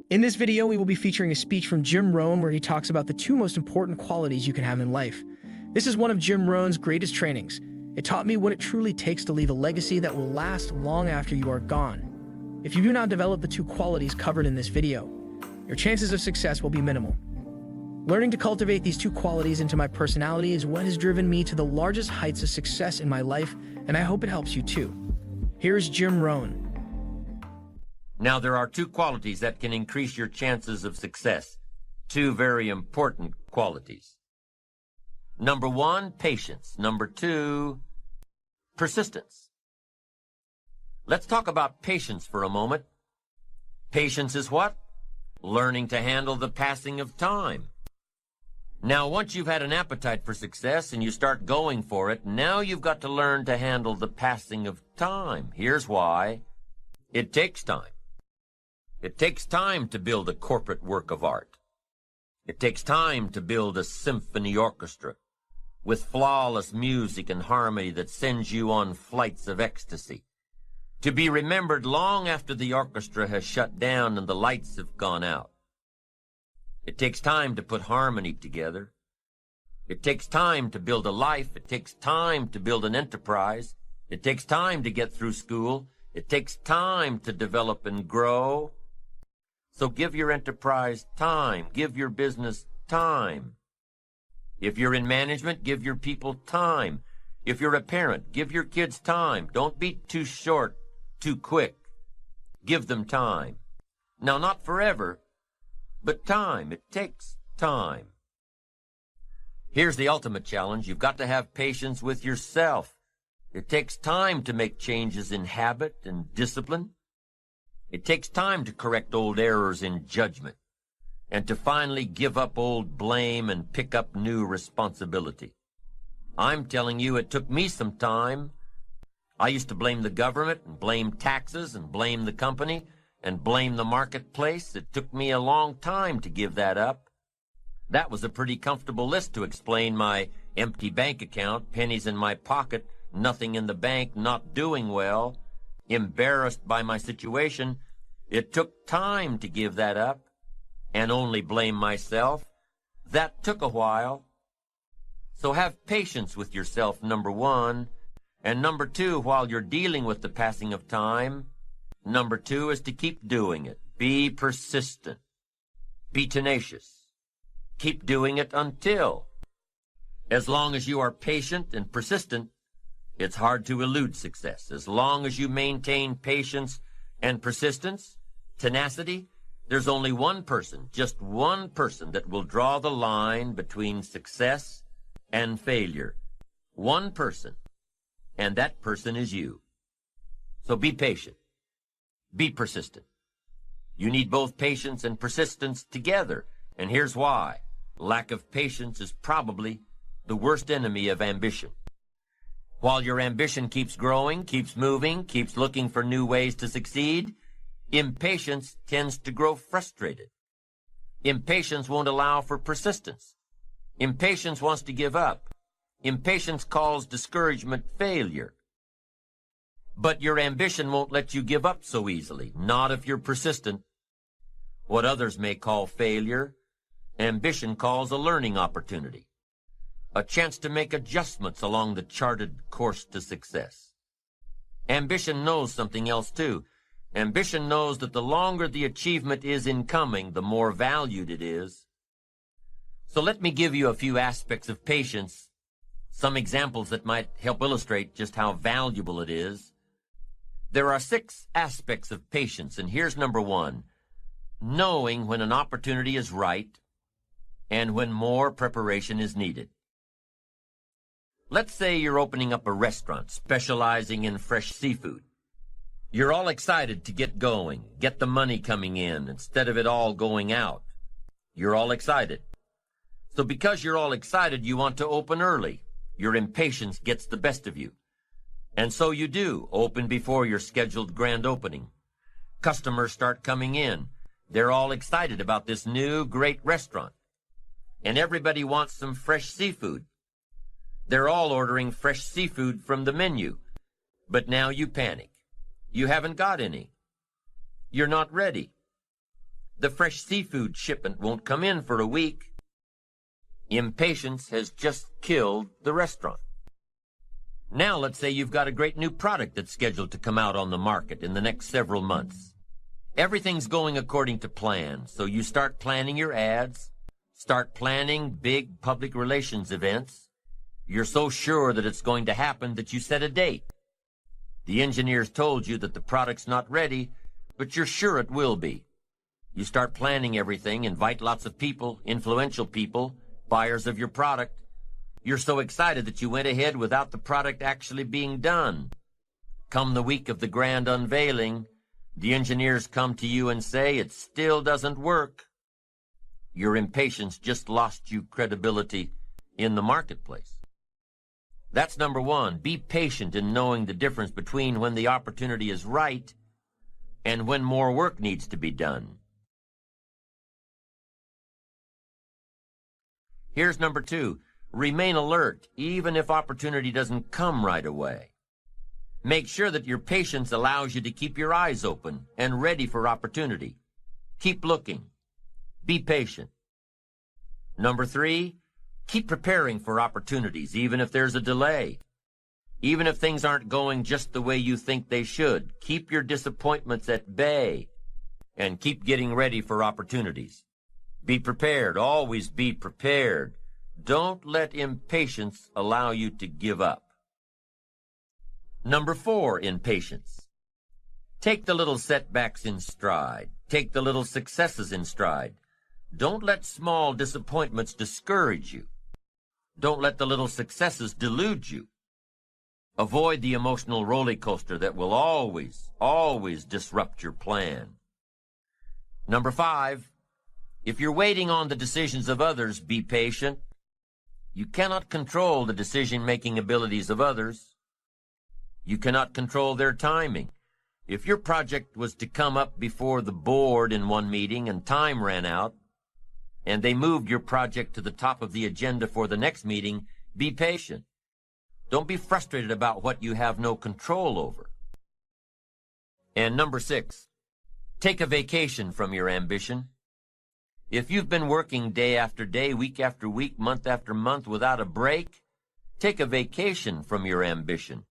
In this video, we will be featuring a speech from Jim Rohn where he talks about the two most important qualities you can have in life. This is one of Jim Rohn's greatest trainings. It taught me what it truly takes to leave a legacy that will last long after you are gone. If you do not develop the two qualities covered in this video, your chances of success will be minimal. Learning to cultivate these two qualities into my personality is what has driven me to the largest heights of success in my life, and I hope it helps you too. Here's Jim Rohn. Now, there are two qualities that can increase your chances of success. Two very important qualities. Number one, patience. Number two, persistence. Let's talk about patience for a moment. Patience is what? Learning to handle the passing of time. Now, once you've had an appetite for success and you start going for it, now you've got to learn to handle the passing of time. Here's why. It takes time. It takes time to build a corporate work of art. It takes time to build a symphony orchestra with flawless music and harmony that sends you on flights of ecstasy, to be remembered long after the orchestra has shut down and the lights have gone out. It takes time to put harmony together. It takes time to build a life. It takes time to build an enterprise. It takes time to get through school. It takes time to develop and grow. So give your enterprise time. Give your business time. If you're in management, give your people time. If you're a parent, give your kids time. Don't be too short, too quick. Give them time. Now, not forever, but time. It takes time. Here's the ultimate challenge. You've got to have patience with yourself. It takes time to make changes in habit and discipline. It takes time to correct old errors in judgment and to finally give up old blame and pick up new responsibility. I'm telling you, it took me some time. I used to blame the government and blame taxes and blame the company and blame the marketplace. It took me a long time to give that up. That was a pretty comfortable list to explain my empty bank account, pennies in my pocket, nothing in the bank, not doing well, embarrassed by my situation. It took time to give that up and only blame myself. That took a while. So have patience with yourself, number one. And number two, while you're dealing with the passing of time, number two is to keep doing it. Be persistent. Be tenacious. Keep doing it until. As long as you are patient and persistent, it's hard to elude success. As long as you maintain patience and persistence, tenacity, there's only one person, just one person that will draw the line between success and failure. One person, and that person is you. So be patient. Be persistent. You need both patience and persistence together, and here's why. Lack of patience is probably the worst enemy of ambition. While your ambition keeps growing, keeps moving, keeps looking for new ways to succeed, impatience tends to grow frustrated. Impatience won't allow for persistence. Impatience wants to give up. Impatience calls discouragement failure. But your ambition won't let you give up so easily, not if you're persistent. What others may call failure, ambition calls a learning opportunity. A chance to make adjustments along the charted course to success. Ambition knows something else too. Ambition knows that the longer the achievement is in coming, the more valued it is. So let me give you a few aspects of patience, some examples that might help illustrate just how valuable it is. There are 6 aspects of patience, and here's number one. Knowing when an opportunity is right and when more preparation is needed. Let's say you're opening up a restaurant specializing in fresh seafood. You're all excited to get going, get the money coming in instead of it all going out. You're all excited. So because you're all excited, you want to open early. Your impatience gets the best of you. And so you do, open before your scheduled grand opening. Customers start coming in. They're all excited about this new great restaurant. And everybody wants some fresh seafood. They're all ordering fresh seafood from the menu. But now you panic. You haven't got any. You're not ready. The fresh seafood shipment won't come in for a week. Impatience has just killed the restaurant. Now let's say you've got a great new product that's scheduled to come out on the market in the next several months. Everything's going according to plan, so you start planning your ads, start planning big public relations events. You're so sure that it's going to happen that you set a date. The engineers told you that the product's not ready, but you're sure it will be. You start planning everything, invite lots of people, influential people, buyers of your product. You're so excited that you went ahead without the product actually being done. Come the week of the grand unveiling, the engineers come to you and say it still doesn't work. Your impatience just lost you credibility in the marketplace. That's number one. Be patient in knowing the difference between when the opportunity is right and when more work needs to be done. Here's number two. Remain alert, even if opportunity doesn't come right away. Make sure that your patience allows you to keep your eyes open and ready for opportunity. Keep looking. Be patient. Number three, keep preparing for opportunities, even if there's a delay. Even if things aren't going just the way you think they should, keep your disappointments at bay and keep getting ready for opportunities. Be prepared. Always be prepared. Don't let impatience allow you to give up. Number four, impatience. Take the little setbacks in stride. Take the little successes in stride. Don't let small disappointments discourage you. Don't let the little successes delude you. Avoid the emotional roller coaster that will always disrupt your plan. Number five, if you're waiting on the decisions of others, be patient. You cannot control the decision-making abilities of others. You cannot control their timing. If your project was to come up before the board in one meeting and time ran out, and they moved your project to the top of the agenda for the next meeting, be patient. Don't be frustrated about what you have no control over. And number six, take a vacation from your ambition. If you've been working day after day, week after week, month after month without a break, take a vacation from your ambition.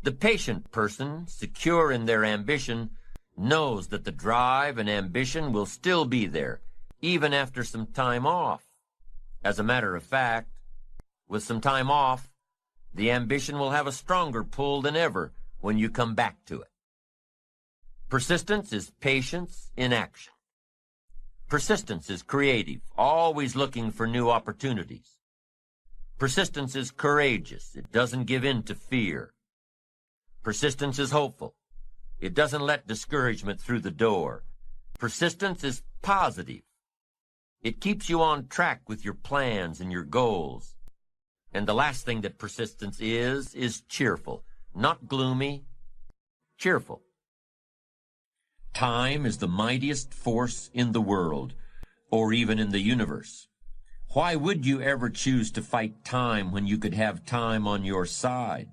The patient person, secure in their ambition, knows that the drive and ambition will still be there, even after some time off. As a matter of fact, with some time off, the ambition will have a stronger pull than ever when you come back to it. Persistence is patience in action. Persistence is creative, always looking for new opportunities. Persistence is courageous. It doesn't give in to fear. Persistence is hopeful. It doesn't let discouragement through the door. Persistence is positive. It keeps you on track with your plans and your goals. And the last thing that persistence is cheerful. Not gloomy, cheerful. Time is the mightiest force in the world, or even in the universe. Why would you ever choose to fight time when you could have time on your side?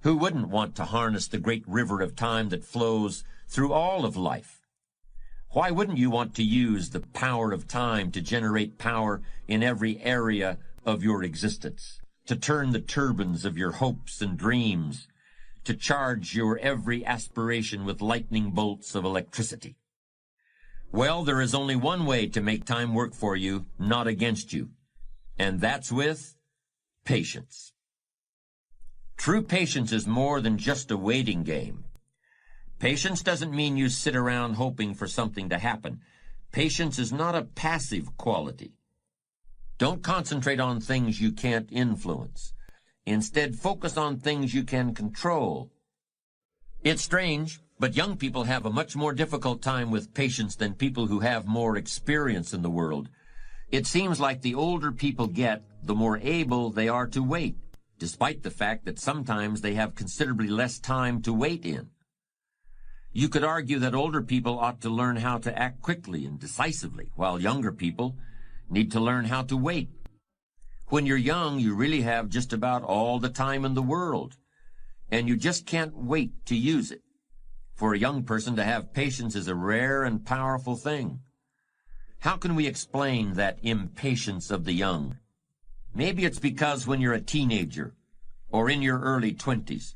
Who wouldn't want to harness the great river of time that flows through all of life? Why wouldn't you want to use the power of time to generate power in every area of your existence, to turn the turbines of your hopes and dreams, to charge your every aspiration with lightning bolts of electricity? Well, there is only one way to make time work for you, not against you, and that's with patience. True patience is more than just a waiting game. Patience doesn't mean you sit around hoping for something to happen. Patience is not a passive quality. Don't concentrate on things you can't influence. Instead, focus on things you can control. It's strange, but young people have a much more difficult time with patience than people who have more experience in the world. It seems like the older people get, the more able they are to wait, despite the fact that sometimes they have considerably less time to wait in. You could argue that older people ought to learn how to act quickly and decisively, while younger people need to learn how to wait. When you're young, you really have just about all the time in the world, and you just can't wait to use it. For a young person to have patience is a rare and powerful thing. How can we explain that impatience of the young? Maybe it's because when you're a teenager or in your early 20s,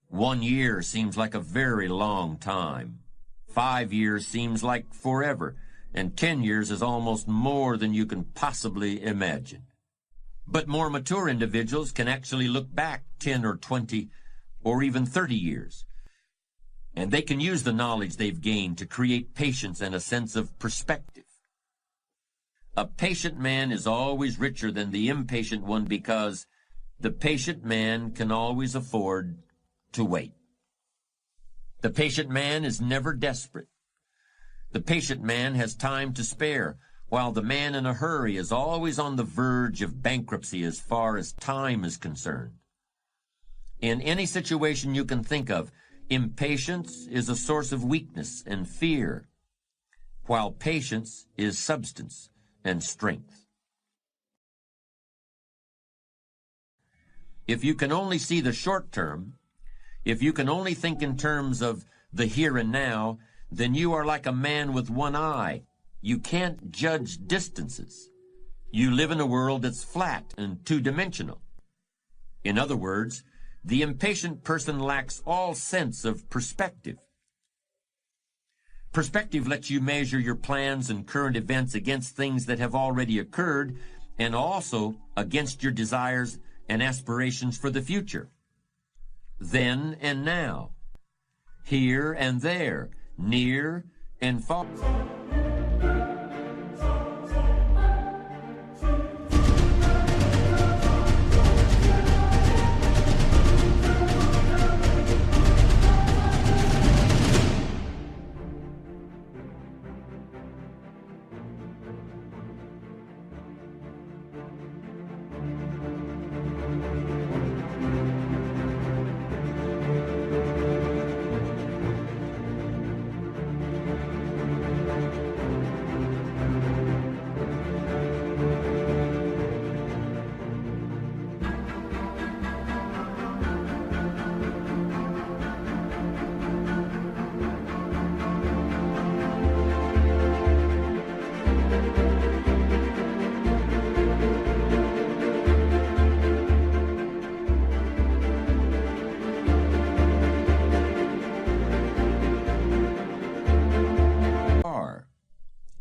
1 year seems like a very long time. 5 years seems like forever, and 10 years is almost more than you can possibly imagine. But more mature individuals can actually look back 10 or 20 or even 30 years, and they can use the knowledge they've gained to create patience and a sense of perspective. A patient man is always richer than the impatient one because the patient man can always afford to wait. The patient man is never desperate. The patient man has time to spare, while the man in a hurry is always on the verge of bankruptcy as far as time is concerned. In any situation you can think of, impatience is a source of weakness and fear, while patience is substance and strength. If you can only see the short term, if you can only think in terms of the here and now, then you are like a man with one eye. You can't judge distances. You live in a world that's flat and two-dimensional. In other words, the impatient person lacks all sense of perspective. Perspective lets you measure your plans and current events against things that have already occurred and also against your desires and aspirations for the future. Then and now, here and there, near and far.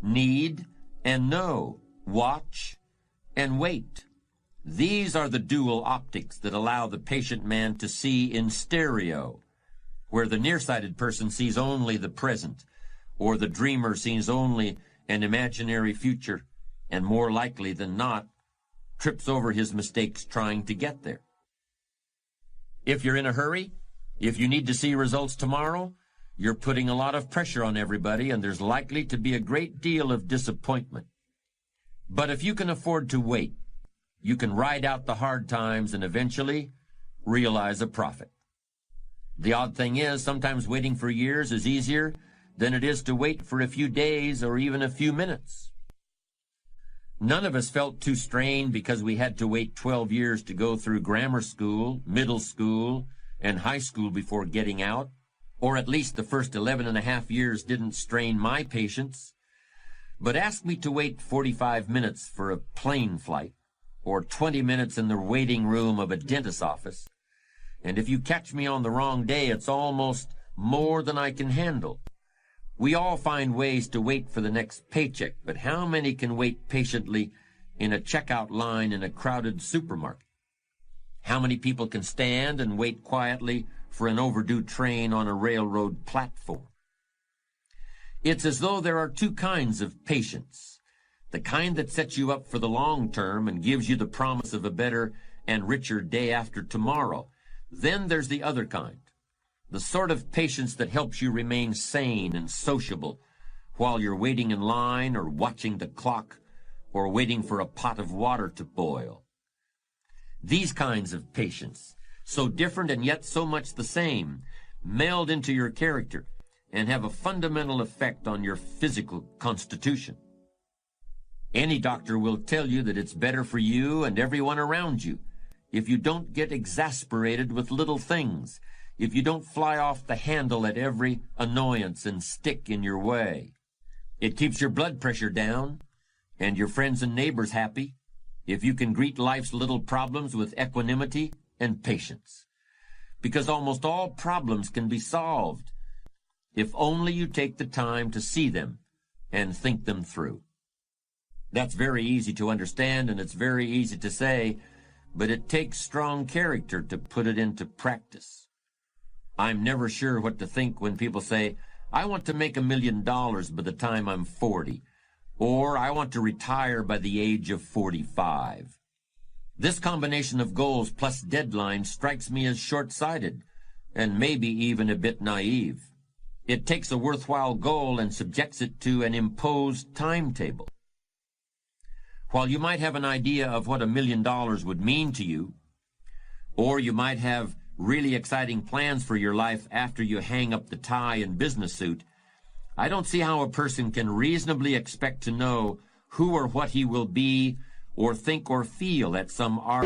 Need and know, watch and wait. These are the dual optics that allow the patient man to see in stereo, where the nearsighted person sees only the present, or the dreamer sees only an imaginary future, and more likely than not, trips over his mistakes trying to get there. If you're in a hurry, if you need to see results tomorrow, you're putting a lot of pressure on everybody, and there's likely to be a great deal of disappointment. But if you can afford to wait, you can ride out the hard times and eventually realize a profit. The odd thing is, sometimes waiting for years is easier than it is to wait for a few days or even a few minutes. None of us felt too strained because we had to wait 12 years to go through grammar school, middle school, and high school before getting out. Or at least the first 11 and a half years didn't strain my patience. But ask me to wait 45 minutes for a plane flight, or 20 minutes in the waiting room of a dentist's office, and if you catch me on the wrong day, it's almost more than I can handle. We all find ways to wait for the next paycheck, but how many can wait patiently in a checkout line in a crowded supermarket? How many people can stand and wait quietly for an overdue train on a railroad platform? It's as though there are two kinds of patience. The kind that sets you up for the long term and gives you the promise of a better and richer day after tomorrow. Then there's the other kind, the sort of patience that helps you remain sane and sociable while you're waiting in line or watching the clock or waiting for a pot of water to boil. These kinds of patience, so different and yet so much the same, meld into your character and have a fundamental effect on your physical constitution. Any doctor will tell you that it's better for you and everyone around you if you don't get exasperated with little things, if you don't fly off the handle at every annoyance and stick in your way. It keeps your blood pressure down and your friends and neighbors happy if you can greet life's little problems with equanimity and patience. Because almost all problems can be solved if only you take the time to see them and think them through. That's very easy to understand and it's very easy to say, but it takes strong character to put it into practice. I'm never sure what to think when people say, I want to make $1 million by the time I'm 40, or I want to retire by the age of 45. This combination of goals plus deadlines strikes me as short-sighted and maybe even a bit naive. It takes a worthwhile goal and subjects it to an imposed timetable. While you might have an idea of what $1 million would mean to you, or you might have really exciting plans for your life after you hang up the tie and business suit, I don't see how a person can reasonably expect to know who or what he will be or think or feel at some hour.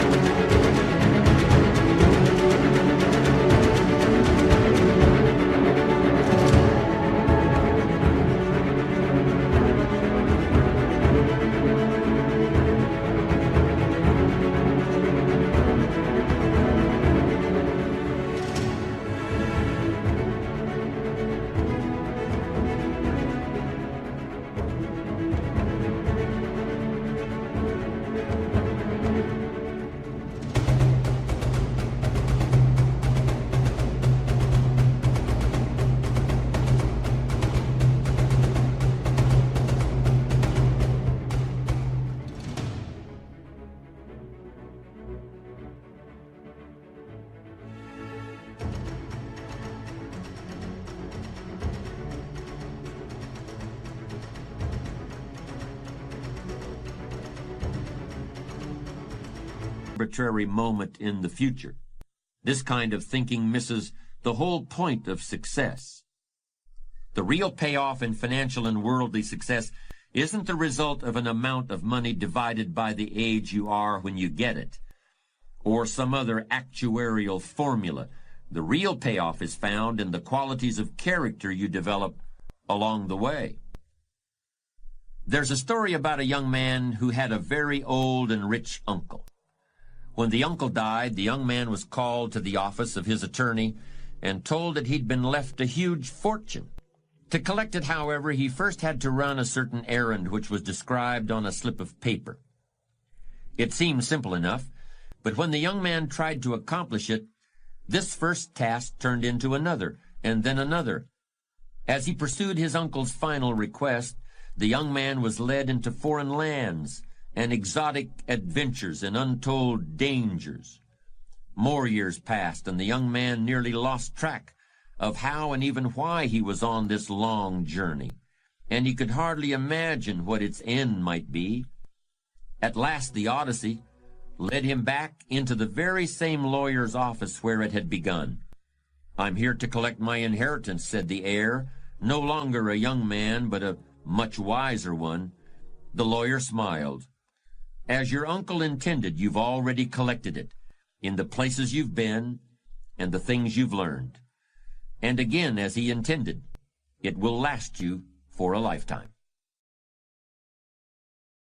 Arbitrary moment in the future. This kind of thinking misses the whole point of success. The real payoff in financial and worldly success isn't the result of an amount of money divided by the age you are when you get it, or some other actuarial formula. The real payoff is found in the qualities of character you develop along the way. There's a story about a young man who had a very old and rich uncle. When the uncle died, the young man was called to the office of his attorney and told that he'd been left a huge fortune. To collect it, however, he first had to run a certain errand which was described on a slip of paper. It seemed simple enough, but when the young man tried to accomplish it, this first task turned into another, and then another. As he pursued his uncle's final request, the young man was led into foreign lands and exotic adventures and untold dangers. More years passed, and the young man nearly lost track of how and even why he was on this long journey, and he could hardly imagine what its end might be. At last the Odyssey led him back into the very same lawyer's office where it had begun. "I'm here to collect my inheritance," said the heir, no longer a young man, but a much wiser one. The lawyer smiled. "As your uncle intended, you've already collected it, in the places you've been and the things you've learned. And again, as he intended, it will last you for a lifetime."